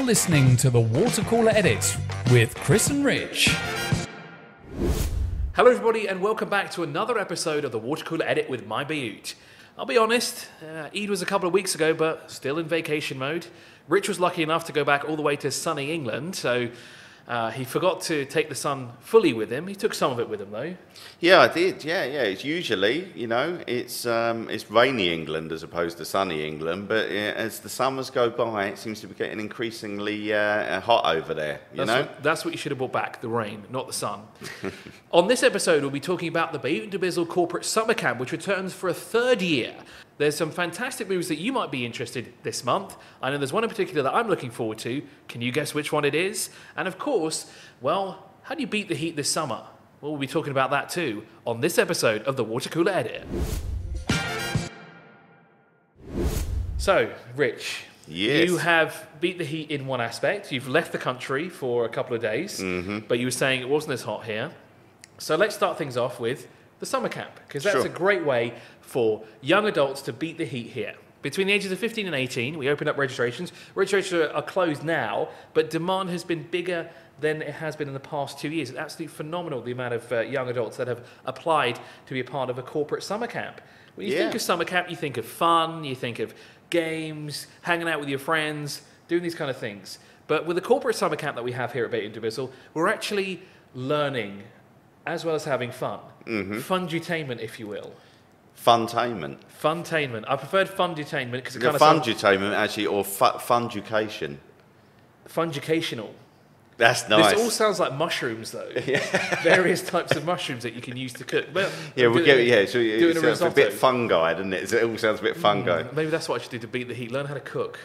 listening to the Water Cooler Edit with Chris and Rich. Hello everybody and welcome back to another episode of the Water Cooler Edit with my Bayut. I'll be honest, Eid was a couple of weeks ago but still in vacation mode. Rich was lucky enough to go back all the way to sunny England, so he forgot to take the sun fully with him. He took some of it with him though. Yeah, I did. Yeah. It's usually, it's rainy England as opposed to sunny England. But as the summers go by, it seems to be getting increasingly hot over there. That's what you should have brought back: the rain, not the sun. On this episode, we'll be talking about the Bayut dubizzle Corporate Summer Camp, which returns for a third year. There's some fantastic moves that you might be interested this month. I know there's one in particular that I'm looking forward to. Can you guess which one it is? And of course, well, how do you beat the heat this summer? Well, we'll be talking about that too on this episode of the Water Cooler Edit. So, Rich, yes. You have beat the heat in one aspect. You've left the country for a couple of days, but you were saying it wasn't as hot here. So let's start things off with the summer camp, because that's a great way for young adults to beat the heat here. Between the ages of 15 and 18, we opened up registrations. Registrations are closed now, but demand has been bigger than it has been in the past 2 years. It's absolutely phenomenal, the amount of young adults that have applied to be a part of a corporate summer camp. When you think of summer camp, you think of fun, you think of games, hanging out with your friends, doing these kind of things. But with the corporate summer camp that we have here at Bayut dubizzle, we're actually learning as well as having fun. Fun-dutainment, if you will. Funtainment. Funtainment. I preferred fun-dutainment because it kind of fun-dutainment, actually, or fun-ducation. Fun-ducational. That's nice. This all sounds like mushrooms, though. Various types of mushrooms that you can use to cook. Well, So it's a bit fungi, doesn't it? It all sounds a bit fungi. Maybe that's what I should do to beat the heat. Learn how to cook.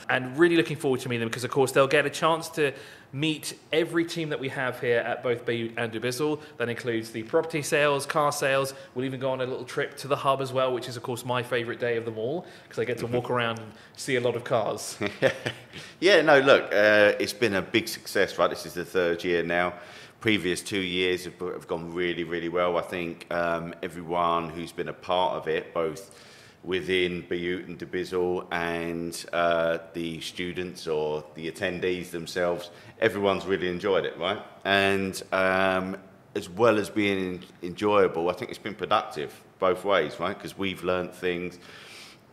And really looking forward to meeting them because, of course, they'll get a chance to meet every team that we have here at both Bayut and dubizzle. That includes the property sales, car sales. We'll even go on a little trip to the hub as well, which is, of course, my favourite day of them all because I get to walk around and see a lot of cars. It's been a big success, right? This is the third year now. Previous 2 years have gone really, really well. I think everyone who's been a part of it, both within Bayut and dubizzle and the students or the attendees themselves, everyone's really enjoyed it, right? And as well as being enjoyable, I think it's been productive both ways, right? Because we've learned things.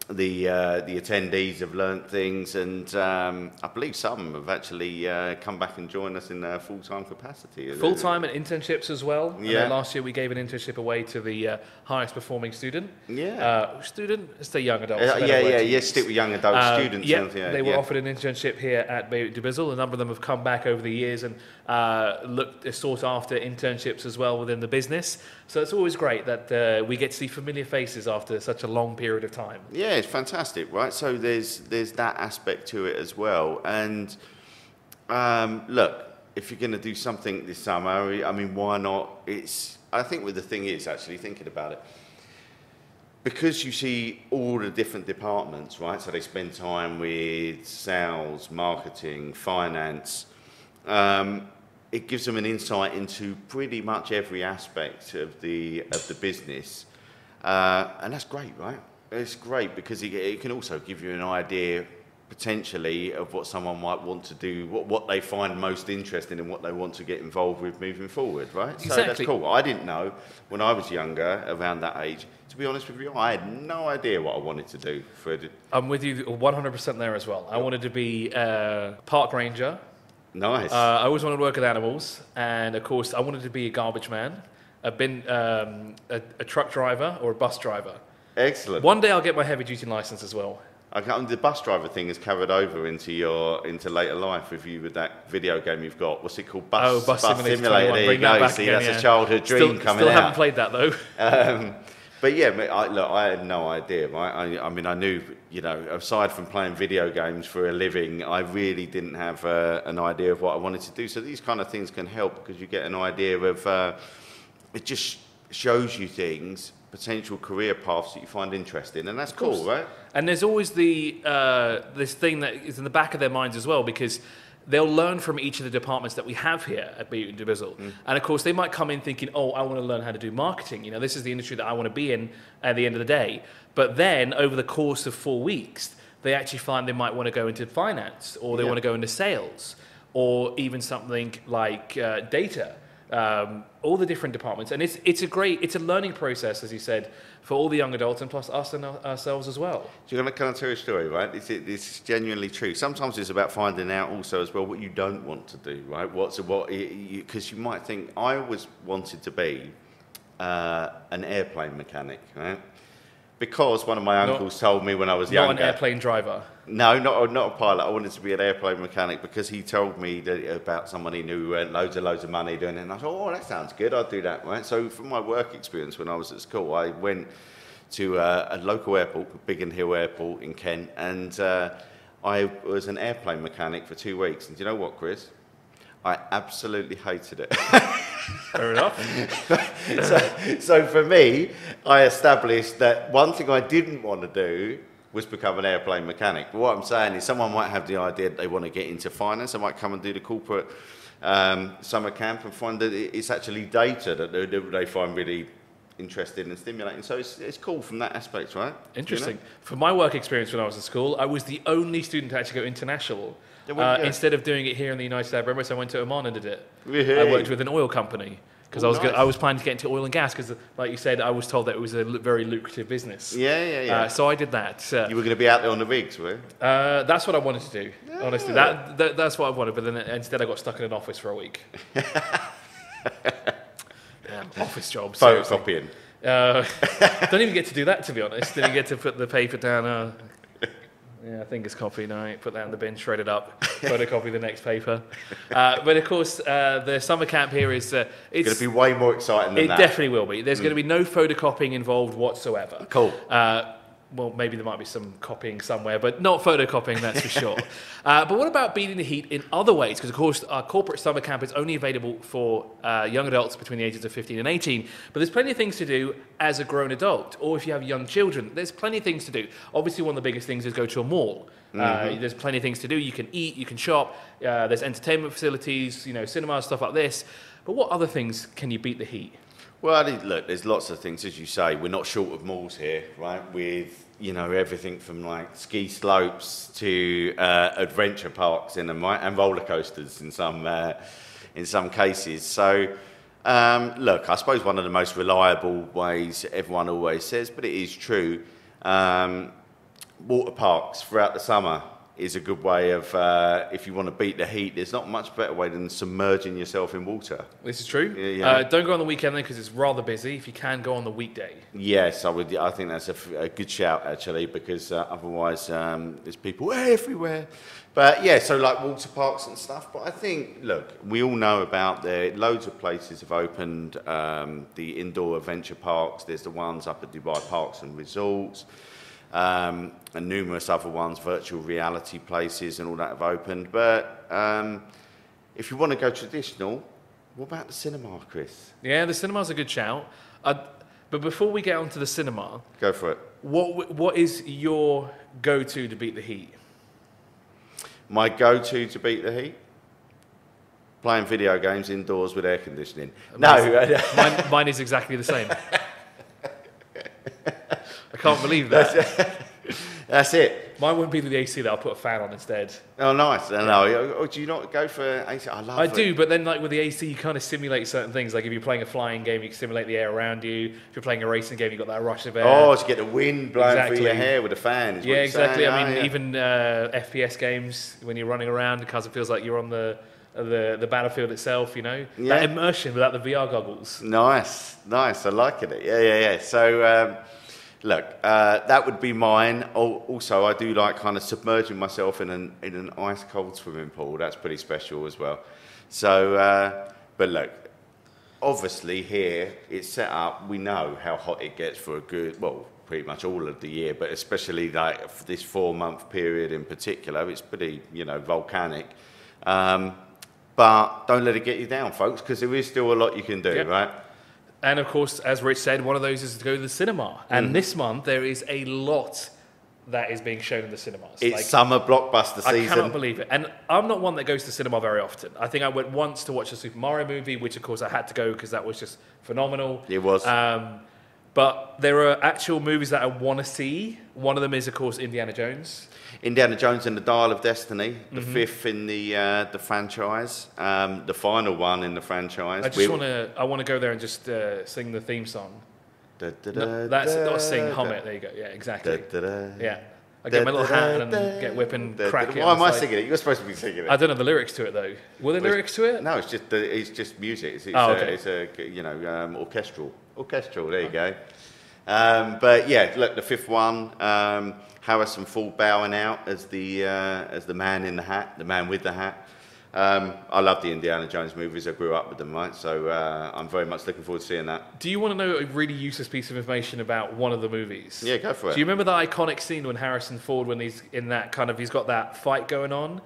The attendees have learnt things, and I believe some have actually come back and joined us in a full-time capacity. Full-time and internships as well. Yeah. Last year we gave an internship away to the highest performing student. Yeah. Let's say young adults. Stick with young adult students. They were offered an internship here at Bayut dubizzle. A number of them have come back over the years and sought after internships as well within the business. So it's always great that we get to see familiar faces after such a long period of time. Yeah, it's fantastic, right? So there's that aspect to it as well. And look, if you're going to do something this summer, I mean, why not? I think the thing is actually thinking about it, because you see all the different departments, right? So they spend time with sales, marketing, finance. It gives them an insight into pretty much every aspect of the business, and that's great, right? It's great because it can also give you an idea potentially of what someone might want to do, what they find most interesting and what they want to get involved with moving forward, right? Exactly. So that's cool. I didn't know when I was younger, around that age, to be honest with you, I had no idea what I wanted to do. I'm with you 100% there as well. I wanted to be a park ranger. Nice. I always wanted to work with animals, and of course I wanted to be a garbage man. I've been a truck driver or a bus driver. Excellent. One day I'll get my heavy-duty license as well. The bus driver thing is carried over into later life with you with that video game you've got. What's it called? Bus Simulator. There you go. See, that's a childhood dream coming out. Still haven't played that though. But yeah, I had no idea, right? I mean, I knew, aside from playing video games for a living, I really didn't have an idea of what I wanted to do. So these kind of things can help because you get an idea of, it just shows you things, potential career paths that you find interesting, and that's cool, right? And there's always this thing that is in the back of their minds as well, because they'll learn from each of the departments that we have here at Bayut dubizzle. And of course, they might come in thinking, oh, I want to learn how to do marketing. This is the industry that I want to be in at the end of the day. But then, over the course of 4 weeks, they actually find they might want to go into finance, or they want to go into sales, or even something like data. All the different departments, and it's a learning process, as you said, for all the young adults and plus us and ourselves as well. Do you want to kind of tell a story, right? This is genuinely true. Sometimes it's about finding out also as well what you don't want to do, right? Because you might think, I always wanted to be an airplane mechanic, right? Because one of my uncles told me when I was younger. Not an airplane driver. No, not a pilot. I wanted to be an airplane mechanic because he told me about someone he knew who earned loads of money doing it. And I thought, oh, that sounds good. I'll do that, right? So from my work experience when I was at school, I went to a local airport, Biggin Hill Airport in Kent, and I was an airplane mechanic for 2 weeks. And do you know what, Chris? I absolutely hated it. Fair enough. So for me, I established that one thing I didn't want to do was become an airplane mechanic. But what I'm saying is someone might have the idea that they want to get into finance. They might come and do the corporate summer camp and find that it's actually data that they find really interesting and stimulating. So it's cool from that aspect, right? Interesting. You know? From my work experience when I was at school, I was the only student to actually go international. Instead of doing it here in the United Arab Emirates, I went to Oman and did it. I worked with an oil company because I was planning to get into oil and gas because, like you said, I was told that it was a very lucrative business. Yeah. So I did that. You were going to be out there on the rigs, were you? That's what I wanted to do. Yeah. Honestly, that's what I wanted. But then instead, I got stuck in an office for a week. Damn, office job. Photocopying. Don't even get to do that, to be honest. Didn't get to put the paper down. Yeah, I think it's copy. No, put that in the bin, shred it up, photocopy the next paper. But of course, the summer camp here is it's going to be way more exciting than that. It definitely will be. There's going to be no photocopying involved whatsoever. Cool. Well, maybe there might be some copying somewhere, but not photocopying, that's for sure. But what about beating the heat in other ways? Because, of course, our corporate summer camp is only available for young adults between the ages of 15 and 18. But there's plenty of things to do as a grown adult, or if you have young children, there's plenty of things to do. Obviously, one of the biggest things is go to a mall. There's plenty of things to do. You can eat, you can shop. There's entertainment facilities, cinemas, stuff like this. But what other things can you beat the heat? Well, look, there's lots of things, as you say. We're not short of malls here, right? With, everything from like ski slopes to adventure parks in them, right? And roller coasters in some cases. So, look, I suppose one of the most reliable ways everyone always says, but it is true, water parks throughout the summer is a good way of, if you want to beat the heat, there's not much better way than submerging yourself in water. This is true. Don't go on the weekend then because it's rather busy. If you can, go on the weekday. Yes, I would. I think that's a good shout actually, because otherwise there's people everywhere. But yeah, so like water parks and stuff. But I think, look, we all know about loads of places have opened the indoor adventure parks. There's the ones up at Dubai Parks and Resorts. And numerous other ones, virtual reality places and all that have opened. But if you want to go traditional, what about the cinema, Chris? Yeah, the cinema's a good shout. But before we get on to the cinema... Go for it. What is your go-to to beat the heat? My go-to to beat the heat? Playing video games indoors with air conditioning. Mine is exactly the same. I can't believe that. That's it. Mine wouldn't be the AC, that I'll put a fan on instead. Oh, nice. No, do you not go for AC? I do, but then like with the AC, you kind of simulate certain things. Like if you're playing a flying game, you can simulate the air around you. If you're playing a racing game, you've got that rush of air. Oh, to get the wind blowing through your hair with a fan. Yeah, exactly. I mean, even FPS games, when you're running around, because it feels like you're on the battlefield itself, that immersion without the VR goggles. Nice. I like it. Yeah. So, look, that would be mine. Also, I do like kind of submerging myself in an ice cold swimming pool. That's pretty special as well. So, but look, obviously here it's set up. We know how hot it gets for pretty much all of the year, but especially like for this 4-month period in particular, it's pretty, volcanic. But don't let it get you down, folks, because there is still a lot you can do, right? And of course, as Rich said, one of those is to go to the cinema. And this month, there is a lot that is being shown in the cinemas. It's summer blockbuster season. I cannot believe it. And I'm not one that goes to cinema very often. I think I went once to watch a Super Mario movie, which of course I had to go because that was just phenomenal. It was. But there are actual movies that I want to see. One of them is, of course, Indiana Jones. Indiana Jones and the Dial of Destiny, the fifth in the franchise, the final one in the franchise. I want to go there and just sing the theme song. That's not sing, hum it. There you go. Yeah, exactly. Yeah. I get my little hat and get whip and crack it. Why am I singing it? You're supposed to be singing it. I don't know the lyrics to it though. Were there lyrics to it? No, it's just music. It's a orchestral. There you go. But yeah, look, the fifth one, Harrison Ford bowing out as the man in the hat, the man with the hat. I love the Indiana Jones movies. I grew up with them, right? So I'm very much looking forward to seeing that. Do you want to know a really useless piece of information about one of the movies? Yeah, go for it. Do you remember that iconic scene when Harrison Ford, when he's in that he's got that fight going on,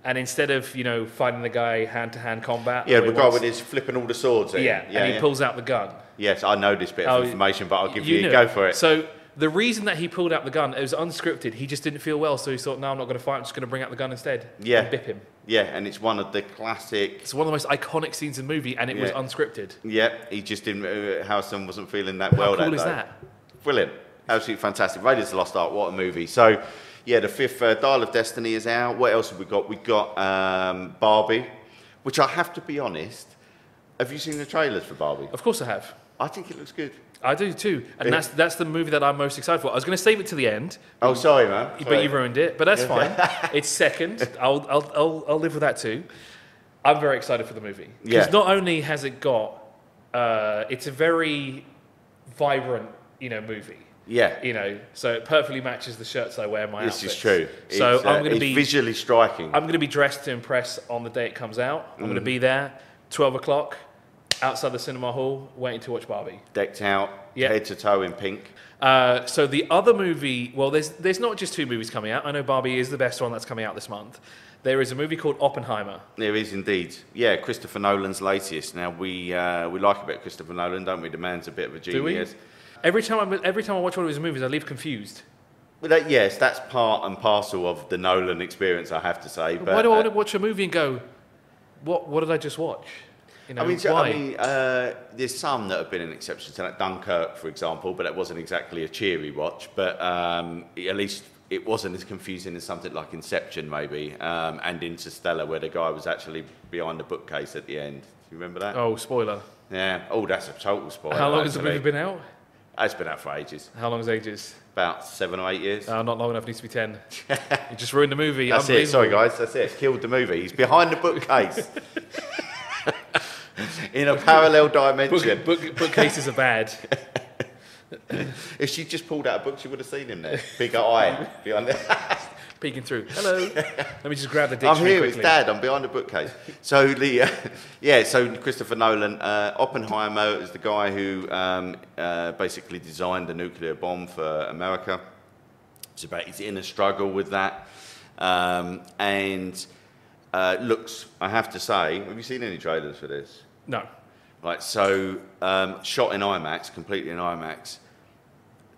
and instead of fighting the guy hand-to-hand combat, the guy with his flipping all the swords. He pulls out the gun. Yes, I know this bit of information, but I'll give you go for it. So the reason that he pulled out the gun, it was unscripted. He just didn't feel well, so he thought, no, I'm not going to fight. I'm just going to bring out the gun instead. Yeah. And bip him. Yeah, and it's one of the classic... It's one of the most iconic scenes in the movie, and it was unscripted. Yeah, he just didn't... Harrison wasn't feeling that well that day. How cool is that? Brilliant. Absolutely fantastic. Raiders of the Lost Ark, what a movie. So, yeah, the fifth Dial of Destiny is out. What else have we got? We've got Barbie, which I have to be honest, have you seen the trailers for Barbie? Of course I have. I think it looks good. I do too, and that's the movie that I'm most excited for. I was going to save it to the end. Oh, sorry, man. But you ruined it. But that's fine. It's second. I'll live with that too. I'm very excited for the movie because not only has it got, it's a very vibrant, movie. Yeah. So it perfectly matches the shirts I wear in my outfits. This is true. So I'm going to be visually striking. I'm going to be dressed to impress on the day it comes out. I'm going to be there, 12 o'clock. Outside the cinema hall, waiting to watch Barbie. Decked out, head to toe in pink. So the other movie, well, there's not just two movies coming out. I know Barbie is the best one that's coming out this month. There is a movie called Oppenheimer. There is indeed. Yeah, Christopher Nolan's latest. Now, we like a bit of Christopher Nolan, don't we? The man's a bit of a genius. Do we? Every time I watch one of his movies, I leave confused. Well, yes, that's part and parcel of the Nolan experience, I have to say. But why do I want to watch a movie and go, what did I just watch? There's some that have been an exception to that. Dunkirk, for example, but it wasn't exactly a cheery watch. But at least it wasn't as confusing as something like Inception, maybe, and Interstellar, where the guy was actually behind the bookcase at the end. Do you remember that? Oh, spoiler. Yeah. Oh, that's a total spoiler. How long has the movie been out? It's been out for ages. How long is ages? About 7 or 8 years. Not long enough. It needs to be 10. You just ruined the movie. That's it. Sorry, guys. That's it. Killed the movie. He's behind the bookcase. In a parallel dimension. Bookcases are bad. If she just pulled out a book, she would have seen him there. Bigger eye behind there. Peeking through. Hello. Let me just grab the dictionary. I'm here, quickly. It's Dad. I'm behind the bookcase. So so Christopher Nolan, Oppenheimer is the guy who basically designed the nuclear bomb for America. It's about his inner struggle with that, and. Looks, I have to say, have you seen any trailers for this? No. Right, so shot in IMAX, completely in IMAX.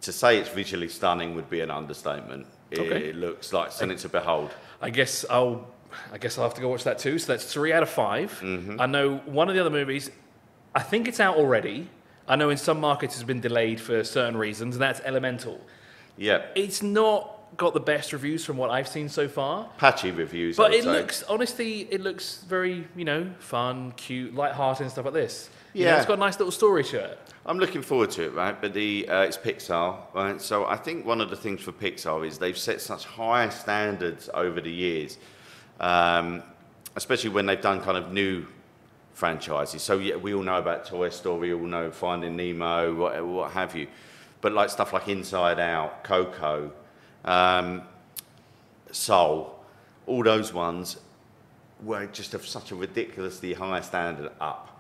To say it's visually stunning would be an understatement. It looks like something to behold. I guess I'll have to go watch that too. So that's 3 out of 5. Mm-hmm. I know one of the other movies, I think it's out already. I know in some markets it's been delayed for certain reasons, and that's Elemental. Yeah. It's not got the best reviews from what I've seen so far. Patchy reviews, but it looks very, fun, cute, light-hearted and stuff like this. Yeah. It's got a nice little story to it. I'm looking forward to it, right? But it's Pixar, right? So I think one of the things for Pixar is they've set such high standards over the years, especially when they've done kind of new franchises. So yeah, we all know about Toy Story, we all know Finding Nemo, what have you. But like stuff like Inside Out, Coco, Soul, all those ones were just of such a ridiculously high standard up.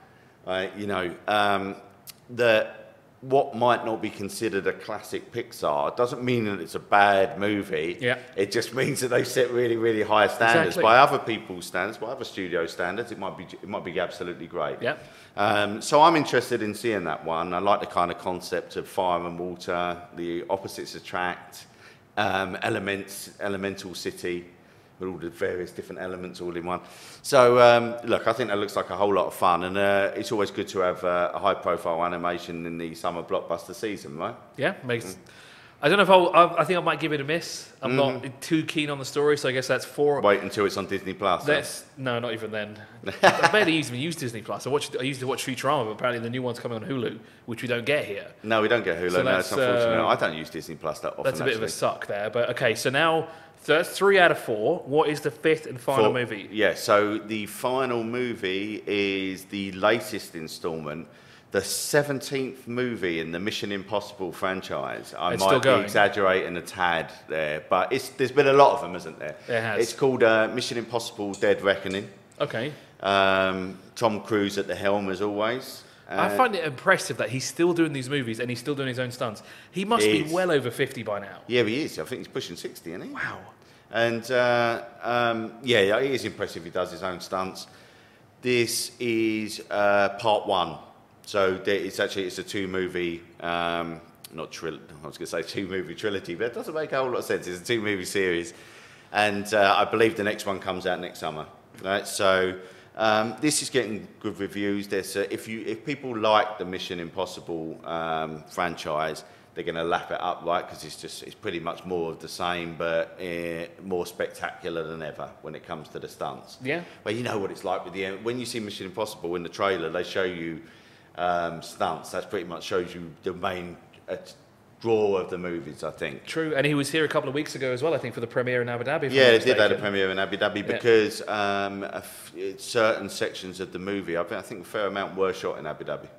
What might not be considered a classic Pixar doesn't mean that it's a bad movie. Yeah. It just means that they've set really, really high standards. Exactly. By other people's standards, by other studio standards. It might be absolutely great. Yeah. So I'm interested in seeing that one. I like the kind of concept of fire and water, the opposites attract, elemental city. with all the various different elements all in one. So, look, I think that looks like a whole lot of fun, and it's always good to have a high-profile animation in the summer blockbuster season, right? Yeah, makes... I don't know if I think I might give it a miss. I'm not too keen on the story, so I guess that's 4. Wait until it's on Disney Plus. No, not even then. I barely even use Disney Plus. I used to watch Futurama, but apparently the new one's coming on Hulu, which we don't get here. No, we don't get Hulu. So no, it's unfortunate. I don't use Disney Plus that often. That's a bit of a suck there. But okay, so now that's 3 out of 4. What is the 5th and final movie? Yeah, so the final movie is the latest instalment, the 17th movie in the Mission Impossible franchise. I might be exaggerating a tad there, but there's been a lot of them, isn't there? There has. It's called Mission Impossible Dead Reckoning. Okay. Tom Cruise at the helm, as always. I find it impressive that he's still doing these movies and he's still doing his own stunts. He must be well over 50 by now. Yeah, he is. I think he's pushing 60, isn't he? Wow. And, yeah, it is impressive he does his own stunts. This is part 1. So it's a 2-movie, not trilogy. I was going to say 2-movie trilogy, but it doesn't make a whole lot of sense. It's a 2-movie series, and I believe the next one comes out next summer. Right, so this is getting good reviews. There's if people like the Mission Impossible franchise, they're going to lap it up, right? Because it's pretty much more of the same, but more spectacular than ever when it comes to the stunts. Yeah. Well, you know what it's like with when you see Mission Impossible in the trailer, they show you stunts. That pretty much shows you the main draw of the movies, I think. True, and he was here a couple of weeks ago as well, I think, for the premiere in Abu Dhabi. Yeah, they did have a premiere in Abu Dhabi because certain sections of the movie, I think a fair amount were shot in Abu Dhabi.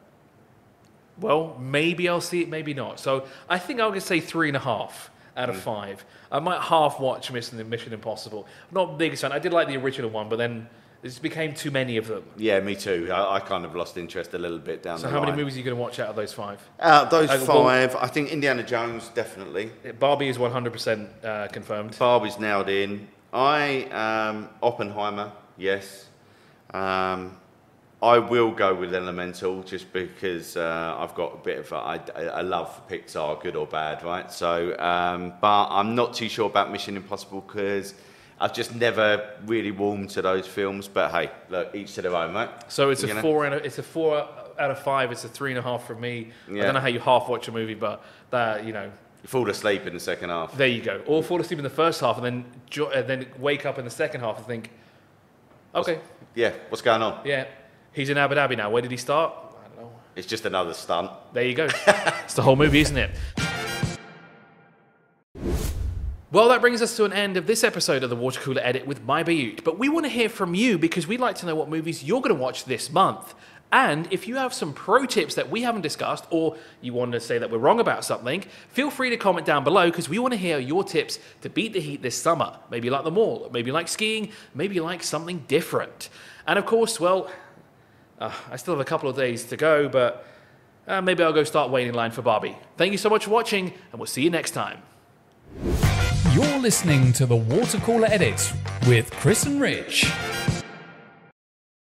Well, maybe I'll see it, maybe not. So I think I'll just say 3.5 out of 5. I might half watch Mission Impossible. I'm not the biggest fan. I did like the original one, but then it just became too many of them. Yeah, me too. I kind of lost interest a little bit down the line. So how many movies are you going to watch out of those 5? Out of those 5, I think Indiana Jones, definitely. Barbie is 100% confirmed. Barbie's nailed in. Oppenheimer, yes. I will go with Elemental just because I've got a bit of I love Pixar, good or bad, right? So, but I'm not too sure about Mission Impossible because I've just never really warmed to those films. But hey, look, each to their own, right? So it's a 4 out of 5. It's a 3.5 from me. Yeah. I don't know how you half watch a movie, but that you fall asleep in the second half. There you go. Or fall asleep in the first half and then wake up in the second half and think, okay, what's going on? Yeah. He's in Abu Dhabi now. Where did he start? I don't know. It's just another stunt. There you go. It's the whole movie, isn't it? Well, that brings us to an end of this episode of the Water Cooler Edit with My Bayut. But we want to hear from you because we'd like to know what movies you're going to watch this month. And if you have some pro tips that we haven't discussed or you want to say that we're wrong about something, feel free to comment down below because we want to hear your tips to beat the heat this summer. Maybe you like the mall, maybe you like skiing, maybe you like something different. And of course, well, I still have a couple of days to go, but maybe I'll go start waiting in line for Barbie. Thank you so much for watching, and we'll see you next time. You're listening to the Water Cooler Edit with Chris and Rich.